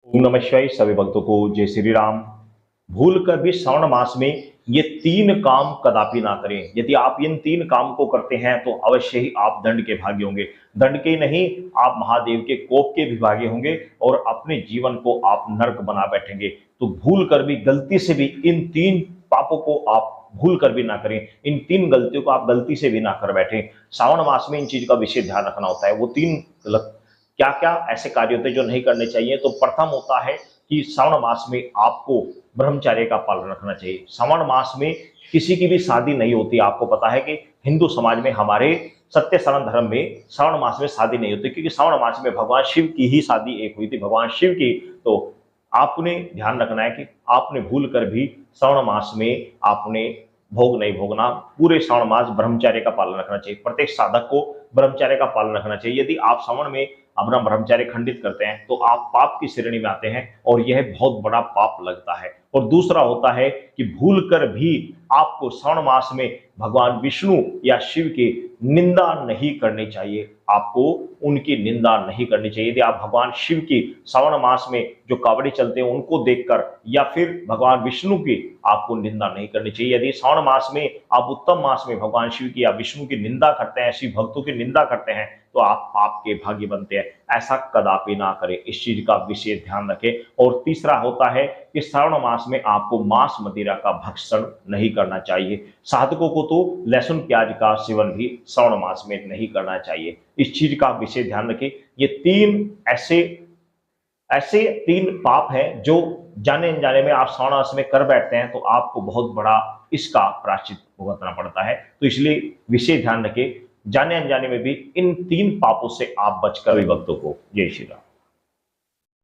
ओम नमः शिवाय। सभी भक्तों को जय श्री राम। भूल कर भी श्रावण मास में ये तीन काम कदापि ना करें। यदि आप इन तीन काम को करते हैं तो अवश्य ही आप दंड के भागी होंगे। दंड के नहीं, आप महादेव के कोप के भी भागी होंगे और अपने जीवन को आप नर्क बना बैठेंगे। तो भूल कर भी, गलती से भी इन तीन पापों को आप भूल कर भी ना करें। इन तीन गलतियों को आप गलती से भी ना कर बैठे। श्रावण मास में इन चीज का विशेष ध्यान रखना होता है। वो तीन क्या क्या ऐसे कार्य होते हैं जो नहीं करने चाहिए। तो प्रथम होता है कि श्रावण मास में आपको ब्रह्मचर्य का पालन रखना चाहिए। श्रावण मास में किसी की भी शादी नहीं होती। आपको पता है कि हिंदू समाज में, हमारे सत्य सनातन धर्म में श्रावण मास में शादी नहीं होती, क्योंकि श्रावण मास में भगवान शिव की ही शादी एक हुई थी, भगवान शिव की। तो आपने ध्यान रखना है कि आपने भूल कर भी श्रावण मास में आपने भोग नहीं भोगना। पूरे श्रावण मास ब्रह्मचर्य का पालन रखना चाहिए। प्रत्येक साधक को ब्रह्मचर्य का पालन रखना चाहिए। यदि आप श्रावण में अपना ब्रह्मचर्य खंडित करते हैं तो आप पाप की श्रेणी में आते हैं और यह बहुत बड़ा पाप लगता है। और दूसरा होता है कि भूल कर भी आपको श्रावण मास में भगवान विष्णु या शिव की निंदा नहीं करनी चाहिए। आपको उनकी निंदा नहीं करनी चाहिए। यदि आप भगवान शिव की श्रावण मास में जो कावड़ी चलते हैं उनको देखकर या फिर भगवान विष्णु की आपको निंदा नहीं करनी चाहिए। यदि श्रावण मास में आप उत्तम मास में भगवान शिव की या विष्णु की निंदा करते हैं, शिव भक्तों की निंदा करते हैं, तो आप पाप के भागी बनते हैं। ऐसा कदापि ना करें, इस चीज का विशेष ध्यान रखें। और तीसरा होता है कि श्रावण मास में आपको मांस मदिरा का भक्षण नहीं करना चाहिए। साधकों को तो लहसुन प्याज का सेवन भी श्रावण मास में नहीं करना चाहिए। इस चीज का विशेष ध्यान रखें। ये तीन ऐसे ऐसे तीन पाप हैं जो जाने अनजाने में आप श्रावण मास में कर बैठते हैं तो आपको बहुत बड़ा इसका प्रायश्चित भुगतना पड़ता है। तो इसलिए विशेष ध्यान रखें, जाने अनजाने में भी इन तीन पापों से आप बचकर, भक्तों को जय श्री राम।